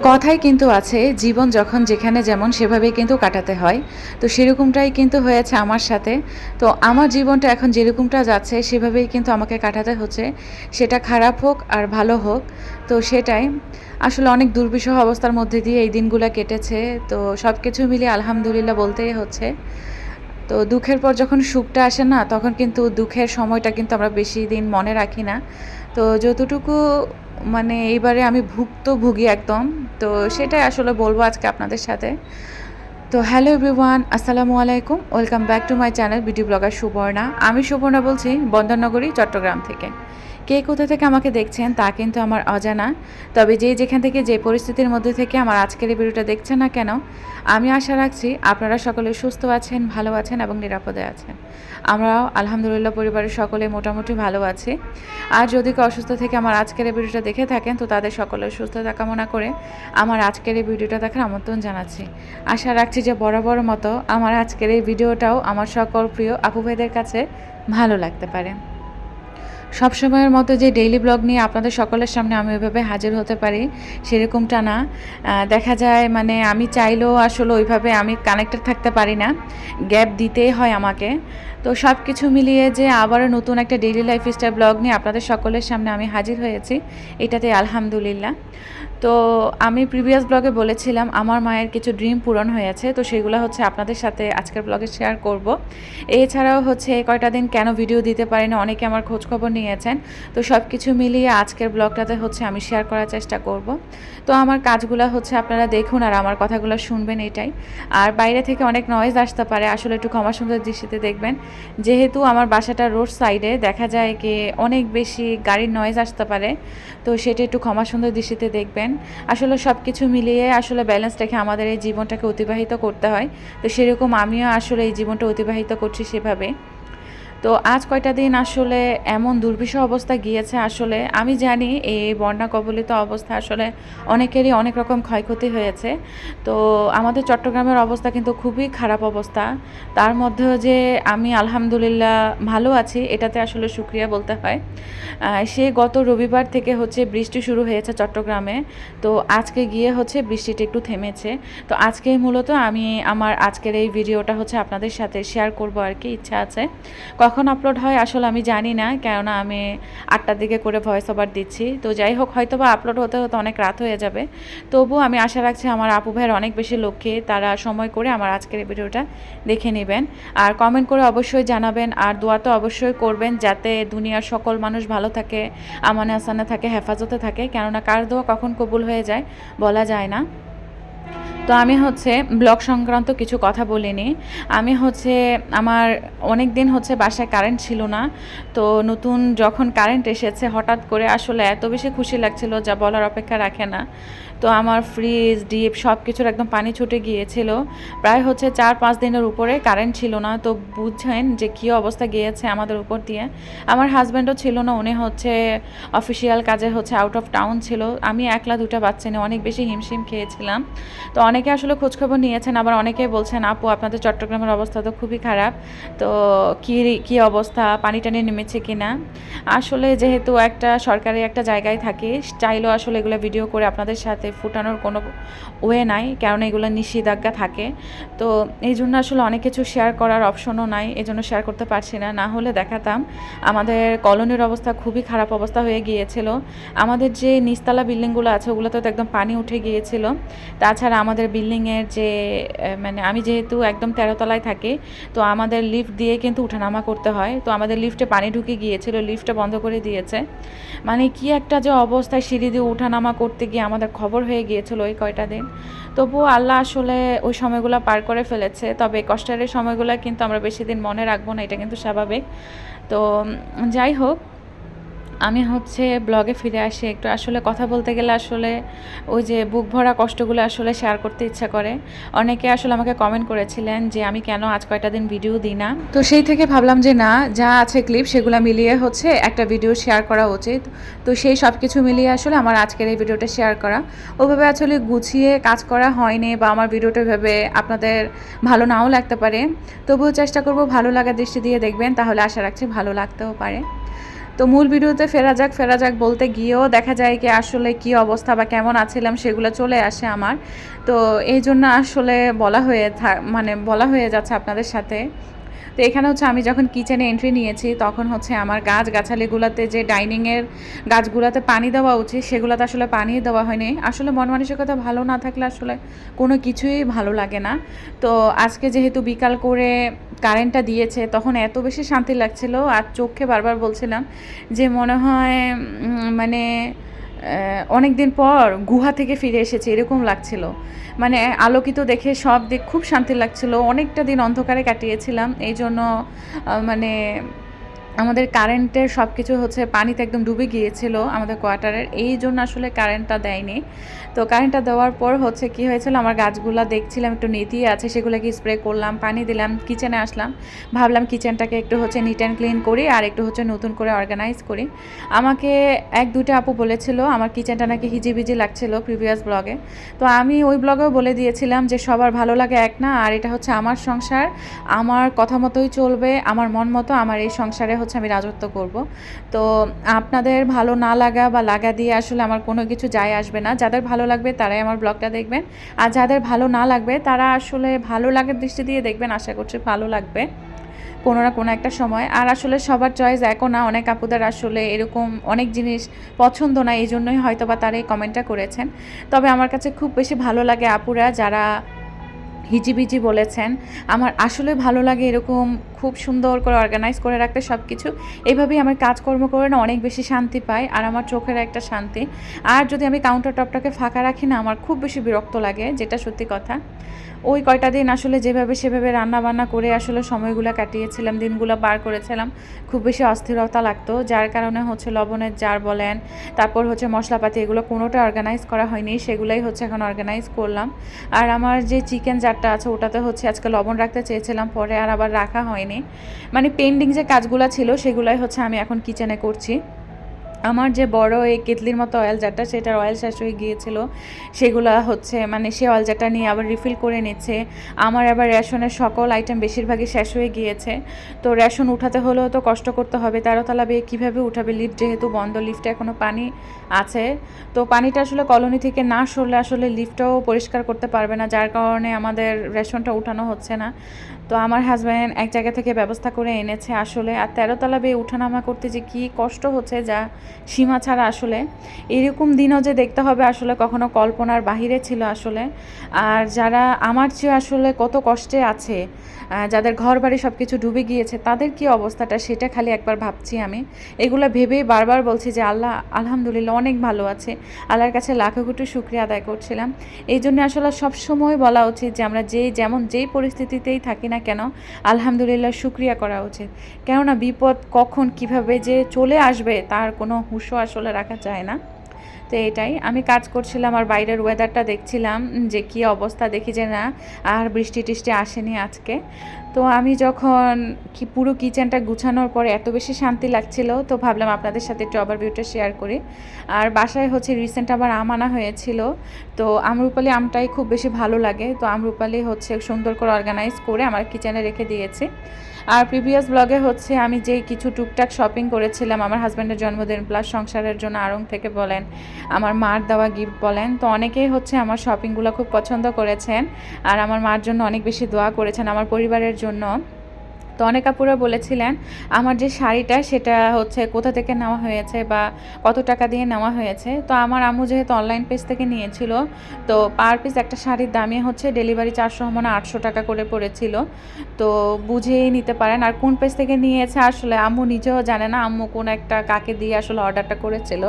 কথাই কিন্তু আছে, জীবন যখন যেখানে যেমন সেভাবেই কিন্তু কাটাতে হয়। তো সেরকমটাই কিন্তু হয়েছে আমার সাথে। তো আমার জীবনটা এখন যেরকমটা যাচ্ছে সেভাবেই কিন্তু আমাকে কাটাতে হচ্ছে। সেটা খারাপ হোক আর ভালো হোক। তো সেটাই। আসলে অনেক দুর্বিষহ অবস্থার মধ্যে দিয়ে এই দিনগুলা কেটেছে। তো সবকিছু মিলিয়ে আলহামদুলিল্লাহ বলতেই হচ্ছে। তো দুঃখের পর যখন সুখটা আসে না, তখন কিন্তু দুঃখের সময়টা কিন্তু আমরা বেশি দিন মনে রাখি না। তো যতটুকু মানে এইবারে আমি ভুক্তভোগী একদম। তো সেটাই আসলে বলবো আজকে আপনাদের সাথে। তো হ্যালো এভরিওয়ান, আসসালামু আলাইকুম। Welcome back to my channel beauty blogger Subarna. আমি সুবর্ণা বলছি বন্দরনগরী, চট্টগ্রাম থেকে। কে কোথা থেকে আমাকে দেখছেন তা কিন্তু আমার অজানা। তবে যে যেখান থেকে যে পরিস্থিতির মধ্যে থেকে আমার আজকের এই ভিডিওটা দেখছেন না কেন, আমি আশা রাখছি আপনারা সকলে সুস্থ আছেন, ভালো আছেন এবং নিরাপদে আছেন। আমরাও আলহামদুলিল্লাহ পরিবারের সকলে মোটামুটি ভালো আছি। আর যদি কেউ অসুস্থ থেকে আমার আজকের এই ভিডিওটা দেখে থাকেন, তো তাদের সকলের সুস্থতা কামনা করে আমার আজকের এই ভিডিওটা দেখার আমন্ত্রণ জানাচ্ছি। আশা রাখছি যে বরাবর মতো আমার আজকের এই ভিডিওটাও আমার সকল প্রিয় আপু ভাইদের কাছে ভালো লাগতে পারে। সবসময়ের মতো যে ডেইলি ব্লগ নিয়ে আপনাদের সকলের সামনে আমি ওইভাবে হাজির হতে পারি সেরকমটা না। দেখা যায় মানে আমি চাইলেও আসলে ওইভাবে আমি কানেক্টেড থাকতে পারি না, গ্যাপ দিতেই হয় আমাকে। তো সব কিছু মিলিয়ে যে আবারও নতুন একটা ডেইলি লাইফস্টাইল ব্লগ নিয়ে আপনাদের সকলের সামনে আমি হাজির হয়েছি, এটাতে আলহামদুলিল্লাহ। তো আমি প্রিভিয়াস ব্লগে বলেছিলাম আমার মায়ের কিছু ড্রিম পূরণ হয়েছে, তো সেগুলো হচ্ছে আপনাদের সাথে আজকের ব্লগে শেয়ার করব। এছাড়াও হচ্ছে কয়টা দিন কেন ভিডিও দিতে পারি না, অনেকে আমার খোঁজখবর নিয়েছেন। তো সব কিছু মিলিয়ে আজকের ব্লগটাতে হচ্ছে আমি শেয়ার করার চেষ্টা করব। তো আমার কাজগুলো হচ্ছে আপনারা দেখুন আর আমার কথাগুলো শুনবেন, এটাই। আর বাইরে থেকে অনেক নয়েজ আসতে পারে, আসলে একটু ক্ষমা সুন্দর দৃষ্টিতে দেখবেন। যেহেতু আমার বাসাটা রোড সাইডে, দেখা যায় কি অনেক বেশি গাড়ির নয়েজ আসতে পারে। তো সেটা একটু ক্ষমা সুন্দর দৃষ্টিতে দেখবেন। আসলে সব কিছু মিলিয়ে আসলে ব্যালেন্স রেখে আমাদের এই জীবনটাকে অতিবাহিত করতে হয়। তো সেরকম আমিও আসলে এই জীবনটা অতিবাহিত করছি সেভাবে। তো আজ কয়টা দিন আসলে এমন দুর্বিষহ অবস্থা গিয়েছে, আসলে আমি জানি এই বন্যা কবলিত অবস্থা আসলে অনেকেরই অনেক রকম ক্ষয়ক্ষতি হয়েছে। তো আমাদের চট্টগ্রামের অবস্থা কিন্তু খুবই খারাপ অবস্থা। তার মধ্যেও যে আমি আলহামদুলিল্লাহ ভালো আছি, এটাতে আসলে শুকরিয়া বলতে হয়। সে গত রবিবার থেকে হচ্ছে বৃষ্টি শুরু হয়েছে চট্টগ্রামে। তো আজকে গিয়ে হচ্ছে বৃষ্টিটা একটু থেমেছে। তো আজকেই মূলত আমি আমার আজকের এই ভিডিওটা হচ্ছে আপনাদের সাথে শেয়ার করব আর কি, ইচ্ছা আছে। কখন আপলোড হয় আসলে আমি জানি না, কেননা আমি 8টার দিকে করে ভয়েস ওভার দিচ্ছি। তো যাই হোক, হয়তো বা আপলোড হতে হতে অনেক রাত হয়ে যাবে। তবুও আমি আশা রাখছি আমার আপু ভাইয়ের অনেক বেশি লক্ষ্যে তারা সময় করে আমার আজকের এই ভিডিওটা দেখে নেবেন। আর কমেন্ট করে অবশ্যই জানাবেন, আর দোয়া তো অবশ্যই করবেন যাতে দুনিয়ার সকল মানুষ ভালো থাকে, আমানে আসানে থাকে, হেফাজতে থাকে। কেননা কার দোয়া কখন কবুল হয়ে যায় বলা যায় না। তো আমি হচ্ছে ব্লগ সংক্রান্ত কিছু কথা বলিনি। আমি হচ্ছে আমার অনেক দিন হচ্ছে বাসায় কারেন্ট ছিল না। তো নতুন যখন কারেন্ট এসেছে হঠাৎ করে আসলে এত বেশি খুশি লাগছিল যা বলার অপেক্ষা রাখে না। তো আমার ফ্রিজ ডিপ সব কিছুর একদম পানি ছুটে গিয়েছিল। প্রায় হচ্ছে 4-5 দিনের উপরে কারেন্ট ছিল না। তো বুঝছেন যে কী অবস্থা গিয়েছে আমাদের উপর দিয়ে। আমার হাজব্যান্ডও ছিল না, উনি হচ্ছে অফিসিয়াল কাজে হচ্ছে আউট অফ টাউন ছিল। আমি একলা দুটা বাচ্চা নিয়ে অনেক বেশি হিমশিম খেয়েছিলাম। তো অনেকে আসলে খোঁজখবর নিয়েছেন, আবার অনেকেই বলছেন আপু আপনাদের চট্টগ্রামের অবস্থা তো খুবই খারাপ। তো কী কী অবস্থা, পানি টানি নেমেছে কি না। আসলে যেহেতু একটা সরকারি একটা জায়গায় থাকি, চাইলেও আসলে এগুলো ভিডিও করে আপনাদের সাথে ফুটানোর কোনো ওয়ে নাই, কারণ এগুলো নিষেধাজ্ঞা থাকে। তো এই জন্য আসলে অনেক কিছু শেয়ার করার অপশনও নাই, এই জন্য শেয়ার করতে পারছি না, না হলে দেখাতাম। আমাদের কলোনির অবস্থা খুবই খারাপ অবস্থা হয়ে গিয়েছিল। আমাদের যে নিচতলা বিল্ডিংগুলো আছে ওগুলোতে তো একদম পানি উঠে গিয়েছিল। তাছাড়া আমাদের বিল্ডিংয়ের যে মানে আমি যেহেতু একদম 13 তলায় থাকি, তো আমাদের লিফট দিয়ে কিন্তু উঠানামা করতে হয়। তো আমাদের লিফটে পানি ঢুকে গিয়েছিল, লিফটটা বন্ধ করে দিয়েছে। মানে কি একটা যে অবস্থায় সিঁড়ি দিয়ে উঠানামা করতে গিয়ে আমাদের খবর হয়ে গিয়েছিল ওই কয়টা দিন। তবুও আল্লাহ আসলে ওই সময়গুলো পার করে ফেলেছে। তবে কষ্টের এই সময়গুলো কিন্তু আমরা বেশি দিন মনে রাখবো না, এটা কিন্তু স্বাভাবিক। তো যাই হোক, আমি হচ্ছে ব্লগে ফিরে আসি একটু। আসলে কথা বলতে গেলে আসলে ওই যে বুক ভরা কষ্টগুলো আসলে শেয়ার করতে ইচ্ছা করে। অনেকে আসলে আমাকে কমেন্ট করেছিলেন যে আমি কেন আজ কয়টা দিন ভিডিও দিই না। তো সেই থেকে ভাবলাম যে না, যা আছে ক্লিপ সেগুলো মিলিয়ে হচ্ছে একটা ভিডিও শেয়ার করা উচিত। তো সেই সব কিছু মিলিয়ে আসলে আমার আজকের এই ভিডিওটা শেয়ার করা। ওভাবে আসলে গুছিয়ে কাজ করা হয়নি, বা আমার ভিডিওটা ভেবে আপনাদের ভালো নাও লাগতে পারে। তবুও চেষ্টা করব ভালো লাগার দৃষ্টি দিয়ে দেখবেন, তাহলে আশা রাখছি ভালো লাগতেও পারে। তো মূল ভিডিওতে ফেরা যাক বলতে গিয়েও দেখা যায় কি আসলে কি অবস্থা বা কেমন আছিলাম সেগুলো চলে আসে আমার। তো এই জন্য আসলে বলা হয়ে যাচ্ছে আপনাদের সাথে। তো এখানে হচ্ছে আমি যখন কিচেনে এন্ট্রি নিয়েছি তখন হচ্ছে আমার গাছগাছালিগুলোতে যে ডাইনিংয়ের গাছগুলোতে পানি দেওয়া উচিত সেগুলোতে আসলে পানি দেওয়া হয়নি। আসলে মন মানসিকতা ভালো না থাকলে আসলে কোনো কিছুই ভালো লাগে না। তো আজকে যেহেতু বিকাল করে কারেন্টটা দিয়েছে তখন এত বেশি শান্তি লাগছিল আর চোখে বারবার বলছিলাম যে মনে হয় মানে অনেক দিন পর গুহা থেকে ফিরে এসেছে এরকম লাগছিল। মানে আলোকিত দেখে সব দিক খুব শান্তি লাগছিল। অনেকটা দিন অন্ধকারে কাটিয়েছিলাম এই জন্য মানে আমাদের কারেন্টের সব কিছু হচ্ছে পানিতে একদম ডুবে গিয়েছিল আমাদের কোয়ার্টারের, এই জন্য আসলে কারেন্টটা দেয়নি। তো কারেন্টটা দেওয়ার পর হচ্ছে কি হয়েছিল, আমার গাছগুলা দেখছিলাম একটু নেতিয়ে আছে, সেগুলোকে স্প্রে করলাম, পানি দিলাম, কিচেনে আসলাম, ভাবলাম কিচেনটাকে একটু হচ্ছে নিট অ্যান্ড ক্লিন করি আর একটু হচ্ছে নতুন করে অর্গানাইজ করি। আমাকে এক দুইটা আপু বলেছিল আমার কিচেনটা নাকি হিজিবিজি লাগছিল প্রিভিয়াস ব্লগে। তো আমি ওই ব্লগেও বলে দিয়েছিলাম যে সবার ভালো লাগে এক না, আর এটা হচ্ছে আমার সংসার, আমার কথা মতোই চলবে, আমার মন মতো আমার এই সংসারে হচ্ছে আমি রাজত্ব করব। তো আপনাদের ভালো না লাগা বা লাগা দিয়ে আসলে আমার কোনো কিছু যায় আসবে না। যাদের ভালো লাগবে তারাই আমার ব্লগটা দেখবেন, আর যাদের ভালো না লাগবে তারা আসলে ভালো লাগার দৃষ্টি দিয়ে দেখবেন, আশা করছি ভালো লাগবে কোনো না কোনো একটা সময়। আর আসলে সবার চয়েস একও না, অনেক আপুদের আসলে এরকম অনেক জিনিস পছন্দ না, এই জন্যই হয়তো বা তারা এই কমেন্টটা করেছেন। তবে আমার কাছে খুব বেশি ভালো লাগে আপুরা যারা হিজিবিজি বলেছেন। আমার আসলে ভালো লাগে এরকম খুব সুন্দর করে অর্গানাইজ করে রাখতে সব কিছু। এইভাবেই আমার কাজকর্ম করে না অনেক বেশি শান্তি পাই, আর আমার চোখের একটা শান্তি। আর যদি আমি কাউন্টার টপটাকে ফাঁকা রাখি না, আমার খুব বেশি বিরক্ত লাগে, যেটা সত্যি কথা। ওই কয়টা দিন আসলে যেভাবে সেভাবে রান্নাবান্না করে আসলে সময়গুলো কাটিয়েছিলাম, দিনগুলো পার করেছিলাম, খুব বেশি অস্থিরতা লাগতো, যার কারণে হচ্ছে লবণের জার বলেন, তারপর হচ্ছে মশলাপাতি, এগুলো কোনোটা অর্গানাইজ করা হয়নি, সেগুলোই হচ্ছে এখন অর্গানাইজ করলাম। আর আমার যে চিকেন জারটা আছে ওটাতে হচ্ছে আজকে লবণ রাখতে চেয়েছিলাম, পরে আর আবার রাখা হয়নি। মানে পেন্ডিং যে কাজগুলো ছিল সেগুলোই হচ্ছে আমি এখন কিচেনে করছি। আমার যে বড় এই কেটলির মতো অয়েল জারটা, সেটার অয়েল শেষ হয়ে গিয়েছিল, সেগুলা হচ্ছে মানে সে অয়েল জারটা নিয়ে আবার রিফিল করে নিচ্ছে। আমার আবার রেশনের সকল আইটেম বেশিরভাগই শেষ হয়ে গিয়েছে, তো রেশন উঠাতে হলেও তো কষ্ট করতে হবে, 13তলা বেয়ে কীভাবে উঠাবে, লিফট যেহেতু বন্ধ, লিফটে এখনও পানি আছে। তো পানিটা আসলে কলোনি থেকে না সরলে আসলে লিফটটাও পরিষ্কার করতে পারবে না, যার কারণে আমাদের রেশনটা উঠানো হচ্ছে না। তো আমার হাজব্যান্ড এক জায়গা থেকে ব্যবস্থা করে এনেছে আসলে। আর 13তলা বেয়ে উঠানামা করতে যে কী কষ্ট হচ্ছে যা সীমা ছাড়া, আসলে এরকম দিনও যে দেখতে হবে আসলে কখনো কল্পনার বাহিরে ছিল আসলে। আর যারা আমার চেয়ে আসলে কত কষ্টে আছে, যাদের ঘর বাড়ি সব কিছু ডুবে গিয়েছে, তাদের কি অবস্থাটা সেটা খালি একবার ভাবছি আমি। এগুলো ভেবেই বারবার বলছি যে আল্লাহ আলহামদুলিল্লাহ অনেক ভালো আছে, আল্লাহর কাছে লাখো কোটি শুকরিয়া আদায় করছিলাম। এই জন্য আসলে সবসময় বলা উচিত যে আমরা যেই পরিস্থিতিতেই থাকি না কেন আলহামদুলিল্লাহ শুকরিয়া করা উচিত। কেননা বিপদ কখন কিভাবে যে চলে আসবে তার কোনো হুঁশও আসলে রাখা যায় না। তো এটাই আমি কাজ করছিলাম আর বাইরের ওয়েদারটা দেখছিলাম যে কী অবস্থা, দেখি যে না আর বৃষ্টি টিষ্টি আসেনি আজকে। তো আমি যখন পুরো কিচেনটা গুছানোর পরে এত বেশি শান্তি লাগছিল, তো ভাবলাম আপনাদের সাথে একটু ওভারভিউটা শেয়ার করি। আর বাসায় হচ্ছে রিসেন্ট আবার আম আনা হয়েছিল, তো আমরুপালি আমটাই খুব বেশি ভালো লাগে, তো আমরুপালি হচ্ছে সুন্দর করে অর্গানাইজ করে আমার কিচেনে রেখে দিয়েছি। আর প্রিভিয়াস ব্লগে হচ্ছে আমি যে কিছু টুকটাক শপিং করেছিলাম আমার হাজব্যান্ডের জন্মদিন প্লাস সংসারের জন্য আড়ং থেকে বলেন, আমার মার দেওয়া গিফট বলেন, তো অনেকেই হচ্ছে আমার শপিংগুলো খুব পছন্দ করেছেন আর আমার মার জন্য অনেক বেশি দোয়া করেছেন, আমার পরিবারের জন্য। তো অনেক আপুরা বলেছিলেন আমার যে শাড়িটা সেটা হচ্ছে কোথা থেকে নেওয়া হয়েছে বা কত টাকা দিয়ে নেওয়া হয়েছে। তো আমার আম্মু যেহেতু অনলাইন পেজ থেকে নিয়েছিল, তো পার পিস একটা শাড়ির দামই হচ্ছে ডেলিভারি 400 মানে 800 টাকা করে পড়েছিল। তো বুঝেই নিতে পারেন। আর কোন পেজ থেকে নিয়েছে আসলে আম্মু নিজেও জানে না, আম্মু কোন একটা কাকে দিয়ে আসলে অর্ডারটা করেছিল,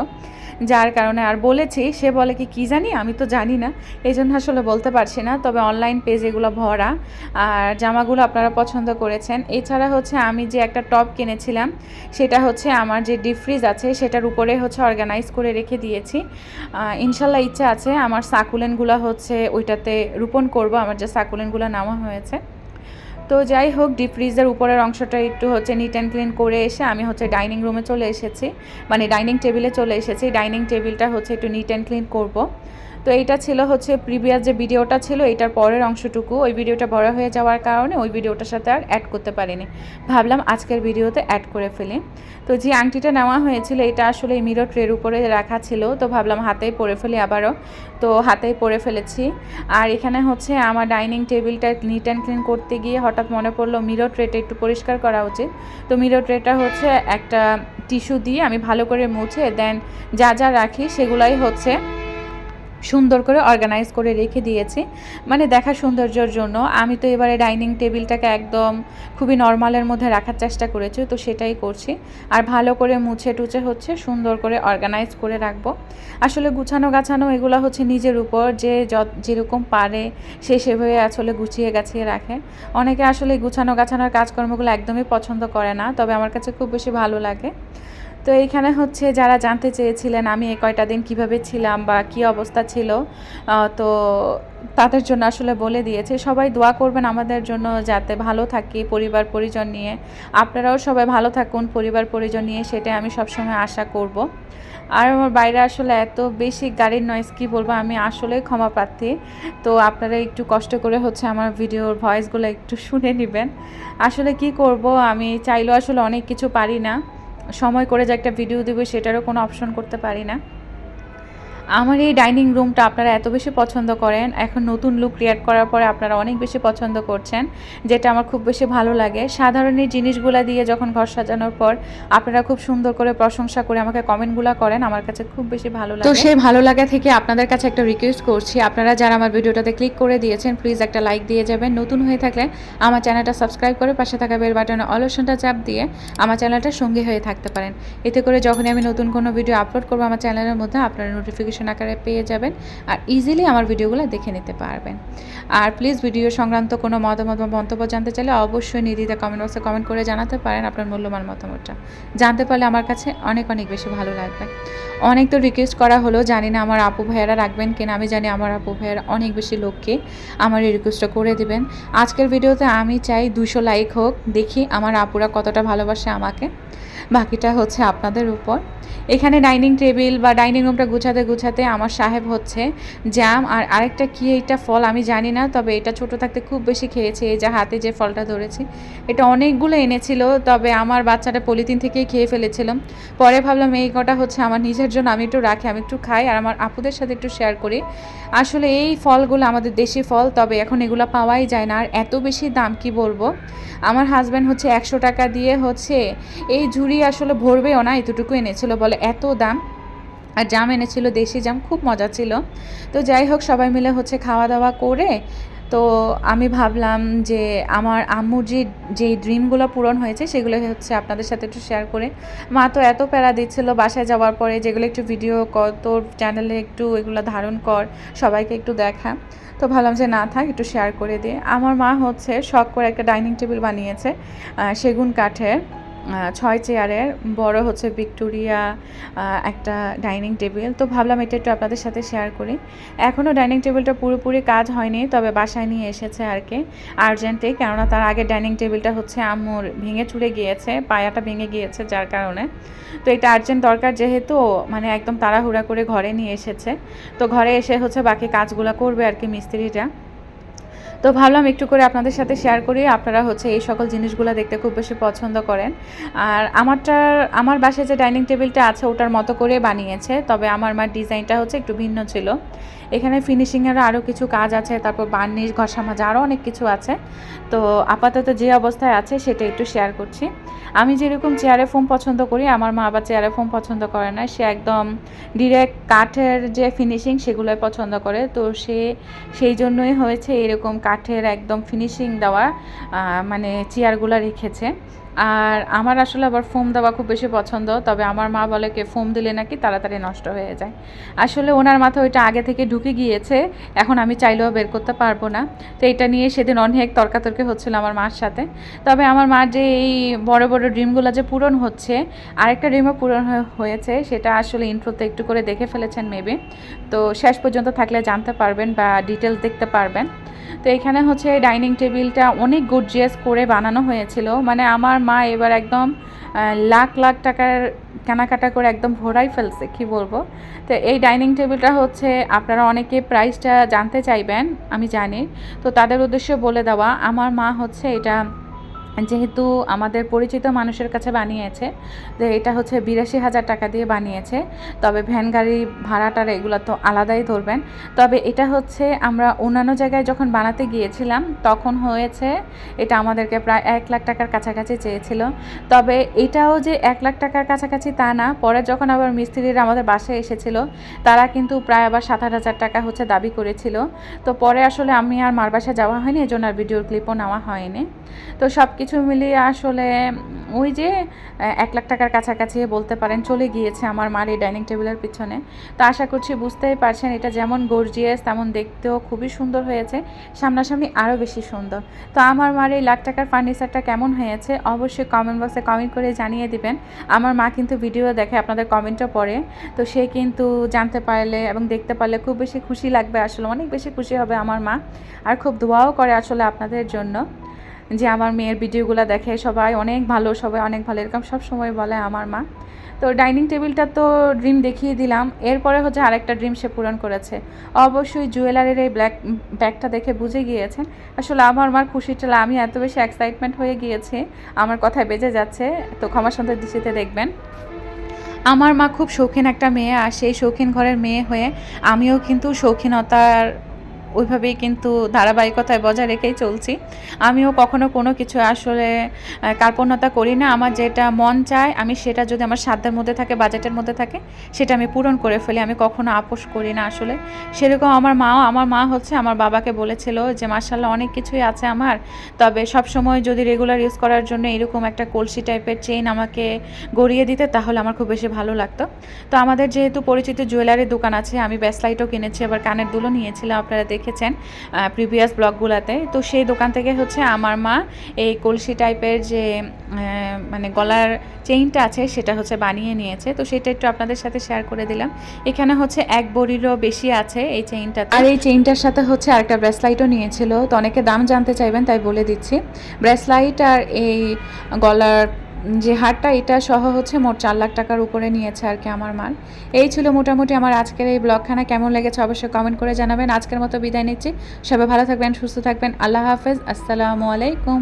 যার কারণে আর বলেছি, সে বলে কি জানি, আমি তো জানি না, এই জন্য আসলে বলতে পারছি না। তবে অনলাইন পেজ এগুলো ভরা, আর জামাগুলো আপনারা পছন্দ করেছেন। এছাড়া হচ্ছে আমি যে একটা টপ কিনেছিলাম সেটা হচ্ছে আমার যে ডিপ ফ্রিজ আছে সেটার উপরে হচ্ছে অর্গানাইজ করে রেখে দিয়েছি। ইনশাল্লাহ ইচ্ছা আছে আমার সাকুলেনগুলো হচ্ছে ওইটাতে রোপণ করব, আমার যে সাকুলেনগুলো নেওয়া হয়েছে। তো যাই হোক, ডিপ ফ্রিজের উপরের অংশটা একটু হচ্ছে নিট অ্যান্ড ক্লিন করে এসে আমি হচ্ছে ডাইনিং রুমে চলে এসেছি, মানে ডাইনিং টেবিলে চলে এসেছি। ডাইনিং টেবিলটা হচ্ছে একটু নিট অ্যান্ড ক্লিন করব। তো এইটা ছিল হচ্ছে প্রিভিয়াস যে ভিডিওটা ছিল এটার পরের অংশটুকু, ওই ভিডিওটা বড় হয়ে যাওয়ার কারণে ওই ভিডিওটার সাথে আর অ্যাড করতে পারিনি, ভাবলাম আজকের ভিডিওতে অ্যাড করে ফেলি। তো যে আংটিটা নেওয়া হয়েছিল এটা আসলে এই মিরর ট্রের উপরে রাখা ছিল, তো ভাবলাম হাতেই পরে ফেলি আবারও, তো হাতেই পরে ফেলেছি। আর এখানে হচ্ছে আমার ডাইনিং টেবিলটা নিট অ্যান্ড ক্লিন করতে গিয়ে হঠাৎ মনে পড়লো মিরর ট্রেটা একটু পরিষ্কার করা উচিত। তো মিরর ট্রেটা হচ্ছে একটা টিস্যু দিয়ে আমি ভালো করে মুছে দেন যা যা রাখি সেগুলাই হচ্ছে সুন্দর করে অর্গানাইজ করে রেখে দিয়েছি, মানে দেখা সৌন্দর্যের জন্য। আমি তো এবারে ডাইনিং টেবিলটাকে একদম খুবই নর্মালের মধ্যে রাখার চেষ্টা করেছি, তো সেটাই করছি। আর ভালো করে মুছে টুছে হচ্ছে সুন্দর করে অর্গানাইজ করে রাখবো। আসলে গুছানো গাছানো এগুলো হচ্ছে নিজের উপর, যে যেরকম পারে সে সেভাবে আসলে গুছিয়ে গাছিয়ে রাখে। অনেকে আসলে গুছানো গাছানোর কাজকর্মগুলো একদমই পছন্দ করে না, তবে আমার কাছে খুব বেশি ভালো লাগে। তো এইখানে হচ্ছে যারা জানতে চেয়েছিলেন আমি এই কয়টা দিন কীভাবে ছিলাম বা কী অবস্থা ছিল, তো তাদের জন্য আসলে বলে দিয়েছে। সবাই দোয়া করবেন আমাদের জন্য যাতে ভালো থাকি পরিবার পরিজন নিয়ে, আপনারাও সবাই ভালো থাকুন পরিবার পরিজন নিয়ে, সেটাই আমি সবসময় আশা করব। আর আমার বাইরে আসলে এত বেশি গাড়ির নয়েজ কী বলবো, আমি আসলেই ক্ষমা প্রার্থী। তো আপনারা একটু কষ্ট করে হচ্ছে আমার ভিডিওর ভয়েসগুলো একটু শুনে নেবেন। আসলে কি করব, আমি চাইলেও আসলে অনেক কিছু পারি না, সময় করে যে একটা ভিডিও দেবো সেটারও কোনো অপশন করতে পারি না। আমার এই ডাইনিং রুমটা আপনারা এত বেশি পছন্দ করেন, এখন নতুন লুক ক্রিয়েট করার পরে আপনারা অনেক বেশি পছন্দ করছেন, যেটা আমার খুব বেশি ভালো লাগে। সাধারণ এই জিনিসগুলো দিয়ে যখন ঘর সাজানোর পর আপনারা খুব সুন্দর করে প্রশংসা করে আমাকে কমেন্টগুলো করেন, আমার কাছে খুব বেশি ভালো লাগে। তো সেই ভালো লাগা থেকে আপনাদের কাছে একটা রিকোয়েস্ট করছি, আপনারা যারা আমার ভিডিওটাতে ক্লিক করে দিয়েছেন প্লিজ একটা লাইক দিয়ে যাবেন। নতুন হয়ে থাকলে আমার চ্যানেলটা সাবস্ক্রাইব করে পাশে থাকা বেল বাটনে অল অপশনটা চাপ দিয়ে আমার চ্যানেলটার সঙ্গী হয়ে থাকতে পারেন। এতে করে যখনই আমি নতুন কোনো ভিডিও আপলোড করবো আমার চ্যানেলের মধ্যে আপনারা নোটিফিকেশন আকারে পেয়ে যাবেন আর ইজিলি আমার ভিডিওগুলো দেখে নিতে পারবেন। আর প্লিজ ভিডিও সংক্রান্ত কোনো মতামত বা মন্তব্য জানতে চাইলে অবশ্যই নির্দ্বিধায় কমেন্ট বক্সে কমেন্ট করে জানাতে পারেন আপনার মূল্যবান মতামতটা। জানতে পারলে আমার কাছে অনেক অনেক বেশি ভালো লাগবে। অনেক তো রিকোয়েস্ট করা হলো, জানি না আমার আপু ভাইয়ারা রাখবেন কিনা, আমি জানি আমার আপু ভাইয়ারা অনেক বেশি লোককে আমার এই রিকোয়েস্টটা করে দিবেন। আজকের ভিডিওতে আমি চাই 200 লাইক হোক, দেখি আমার আপুরা কতটা ভালোবাসে আমাকে, বাকিটা হচ্ছে আপনাদের উপর। এখানে ডাইনিং টেবিল বা ডাইনিং রুমটা গুছাতে গুছাতে আমার সাহেব হচ্ছে জ্যাম আর আরেকটা কি এইটা ফল আমি জানি না, তবে এটা ছোট থাকতে খুব বেশি খেয়েছে। এই যে হাতে যে ফলটা ধরেছি এটা অনেকগুলো এনেছিল, তবে আমার বাচ্চাটা পলিথিন থেকেই খেয়ে ফেলেছিলাম। পরে ভাবলাম এই কটা হচ্ছে আমার নিজের জন্য আমি একটু রাখি, আমি একটু খাই আর আমার আপুদের সাথে একটু শেয়ার করি। আসলে এই ফলগুলো আমাদের দেশি ফল, তবে এখন এগুলো পাওয়াই যায় না, আর এত বেশি দাম কি বলবো। আমার হাজব্যান্ড হচ্ছে 100 টাকা দিয়ে হচ্ছে এই ঝুড়ি আসলে ভরবেও না এতটুকু এনেছিল, বলে এত দাম। আর জাম এনেছিল দেশি জাম, খুব মজা ছিল। তো যাই হোক সবাই মিলে হচ্ছে খাওয়া দাওয়া করে তো আমি ভাবলাম যে আমার আম্মুর যে ড্রিমগুলো পূরণ হয়েছে সেগুলো হচ্ছে আপনাদের সাথে একটু শেয়ার করে। মা তো এত প্যারা দিচ্ছিল বাসায় যাওয়ার পরে, যেগুলো একটু ভিডিও কর, তোর চ্যানেলে একটু এগুলো ধারণ কর, সবাইকে একটু দেখা। তো ভাবলাম যে না থাক একটু শেয়ার করে দিই। আমার মা হচ্ছে শখ করে একটা ডাইনিং টেবিল বানিয়েছে সেগুন কাঠের, 6 চেয়ারের বড় হচ্ছে ভিক্টোরিয়া একটা ডাইনিং টেবিল। তো ভাবলাম এটা একটু আপনাদের সাথে শেয়ার করি। এখনও ডাইনিং টেবিলটা পুরোপুরি কাজ হয়নি, তবে বাসায় নিয়ে এসেছে আর কি আর্জেন্টে, কেননা তার আগে ডাইনিং টেবিলটা হচ্ছে আম্মুর ভেঙে চুরে গিয়েছে, পায়াটা ভেঙে গিয়েছে যার কারণে। তো এটা আর্জেন্ট দরকার যেহেতু, মানে একদম তাড়াহুড়া করে ঘরে নিয়ে এসেছে। তো ঘরে এসে হচ্ছে বাকি কাজগুলো করবে আর কি মিস্ত্রিটা। তো ভাবলাম একটু করে আপনাদের সাথে শেয়ার করি, আপনারা হচ্ছে এই সকল জিনিসগুলো দেখতে খুব বেশি পছন্দ করেন। আর আমার বাসায় যে ডাইনিং টেবিলটা আছে ওটার মতো করে বানিয়েছে, তবে আমার মার ডিজাইনটা হচ্ছে একটু ভিন্ন ছিল। এখানে ফিনিশিংয়েরও আরও কিছু কাজ আছে, তারপর বার্নিশ ঘষা মাজা আরও অনেক কিছু আছে। তো আপাতত যে অবস্থায় আছে সেটা একটু শেয়ার করছি। আমি যেরকম চেয়ারে ফোম পছন্দ করি, আমার মা আবার চেয়ারে ফোম পছন্দ করে না, সে একদম ডিরেক্ট কাঠের যে ফিনিশিং সেগুলোই পছন্দ করে। তো সেই জন্যই হয়েছে এরকম কাঠের একদম ফিনিশিং দেওয়া মানে চেয়ারগুলো রেখেছে। আর আমার আসলে আবার ফোম দেওয়া খুব বেশি পছন্দ, তবে আমার মা বলে কি ফোম দিলে নাকি তাড়াতাড়ি নষ্ট হয়ে যায়। আসলে ওনার মাথায় ওইটা আগে থেকে ঢুকে গিয়েছে, এখন আমি চাইলেও বের করতে পারবো না। তো এটা নিয়ে সেদিন অনেক তর্কাতর্কি হচ্ছিল আমার মার সাথে। তবে আমার মার যে এই বড় বড় ড্রিমগুলো যে পূরণ হচ্ছে, আরেকটা ড্রিমও পূরণ হয়েছে, সেটা আসলে ইন্ট্রোতে একটু করে দেখে ফেলেছেন মেবি। তো শেষ পর্যন্ত থাকলে জানতে পারবেন বা ডিটেলস দেখতে পারবেন। তো এখানে হচ্ছে ডাইনিং টেবিলটা অনেক গর্জিয়াস করে বানানো হয়েছিল, মানে আমার মা এবার একদম লাখ লাখ টাকার কেনাকাটা করে একদম ভরাই ফেলছে, কি বলবো। তো এই ডাইনিং টেবিলটা হচ্ছে আপনারা অনেকে প্রাইসটা জানতে চাইবেন, আমি জানি। তো তাদের উদ্দেশ্যে বলে দেওয়া, আমার মা হচ্ছে এটা যেহেতু আমাদের পরিচিত মানুষের কাছে বানিয়েছে, যে এটা হচ্ছে ৮২,০০০ টাকা দিয়ে বানিয়েছে। তবে ভ্যান গাড়ি ভাড়াটার এগুলো তো আলাদাই ধরবেন। তবে এটা হচ্ছে আমরা অন্যান্য জায়গায় যখন বানাতে গিয়েছিলাম তখন হয়েছে এটা আমাদেরকে প্রায় ১,০০,০০০ টাকার কাছাকাছি চেয়েছিল। তবে এটাও যে ১,০০,০০০ টাকার কাছাকাছি তা না, পরে যখন আবার মিস্ত্রিরা আমাদের বাসায় এসেছিল তারা কিন্তু প্রায় আবার ৭,৮০০ টাকা হচ্ছে দাবি করেছিল। তো পরে আসলে আমি আর মার বাসায় যাওয়া হয়নি, এজন্য আর ভিডিওর ক্লিপও নেওয়া হয়নি। তো সব কিছু মিলিয়ে আসলে ওই যে ১,০০,০০০ টাকার কাছাকাছি বলতে পারেন চলে গিয়েছে আমার মার এই ডাইনিং টেবিলের পিছনে। তো আশা করছি বুঝতেই পারছেন এটা যেমন গর্জিয়াস তেমন দেখতেও খুবই সুন্দর হয়েছে, সামনাসামনি আরও বেশি সুন্দর। তো আমার মার এই লাখ টাকার ফার্নিচারটা কেমন হয়েছে অবশ্যই কমেন্ট বক্সে কমেন্ট করে জানিয়ে দিবেন। আমার মা কিন্তু ভিডিও দেখে, আপনাদের কমেন্টও পড়ে, তো সে কিন্তু জানতে পারলে এবং দেখতে পারলে খুব বেশি খুশি লাগবে, আসলে অনেক বেশি খুশি হবে আমার মা। আর খুব দোয়াও করে আসলে আপনাদের জন্য, যে আমার মেয়ের ভিডিওগুলো দেখে সবাই অনেক ভালো, সবাই অনেক ভালো, এরকম সব সময় বলে আমার মা। তো ডাইনিং টেবিলটা তো ড্রিম দেখিয়ে দিলাম, এরপরে হচ্ছে আরেকটা ড্রিম সে পূরণ করেছে। অবশ্যই জুয়েলারির এই ব্ল্যাক ব্যাগটা দেখে বুঝে গিয়েছেন আসলে আমার মার খুশিটা, আমি এত বেশি এক্সাইটমেন্ট হয়ে গিয়েছি, আমার কথায় বেজে যাচ্ছে, তো ক্ষমা সুন্দর দৃষ্টিতে দেখবেন। আমার মা খুব শৌখিন একটা মেয়ে, আর সেই শৌখিন ঘরের মেয়ে হয়ে আমিও কিন্তু শৌখিনতার ওইভাবেই কিন্তু ধারাবাহিকতায় বজায় রেখেই চলছি। আমিও কখনো কোনো কিছু আসলে কার্পণ্যতা করি না। আমার যেটা মন চায় আমি সেটা যদি আমার সাধ্যের মধ্যে থাকে, বাজেটের মধ্যে থাকে, সেটা আমি পূরণ করে ফেলি। আমি কখনো আপোস করি না আসলে। সেরকম আমার মা হচ্ছে আমার বাবাকে বলেছিল যে মাশাআল্লাহ অনেক কিছুই আছে আমার, তবে সবসময় যদি রেগুলার ইউজ করার জন্য এরকম একটা কলসি টাইপের চেইন আমাকে গড়িয়ে দিতে তাহলে আমার খুব বেশি ভালো লাগতো। তো আমাদের যেহেতু পরিচিত জুয়েলারির দোকান আছে, আমি ব্রেসলাইটও কিনেছি, আবার কানের দুলও নিয়েছিলাম, আপনারা দেখেছেন প্রিভিয়াস ব্লগগুলোতে। তো সেই দোকান থেকে হচ্ছে আমার মা এই কলসি টাইপের যে মানে গলার চেইনটা আছে সেটা হচ্ছে বানিয়ে নিয়েছে। তো সেটা একটু আপনাদের সাথে শেয়ার করে দিলাম। এখানে হচ্ছে ১ ভরিরও বেশি আছে এই চেইনটাতে। আর এই চেইনটার সাথে হচ্ছে আরেকটা ব্রেসলাইটও নিয়েছিল। তো অনেকে দাম জানতে চাইবেন তাই বলে দিচ্ছি। ব্রেসলাইট আর এই গলার যে হারটা এটা সহ হচ্ছে মোট ৪ লাখ টাকার উপরে নিয়েছে আর কি আমার মার। এই ছিল মোটামুটি আমার আজকের এই ব্লগখানা, কেমন লেগেছে অবশ্যই কমেন্ট করে জানাবেন। আজকের মতো বিদায় নিচ্ছি, সবাই ভালো থাকবেন, সুস্থ থাকবেন, আল্লাহ হাফেজ, আসসালামু আলাইকুম।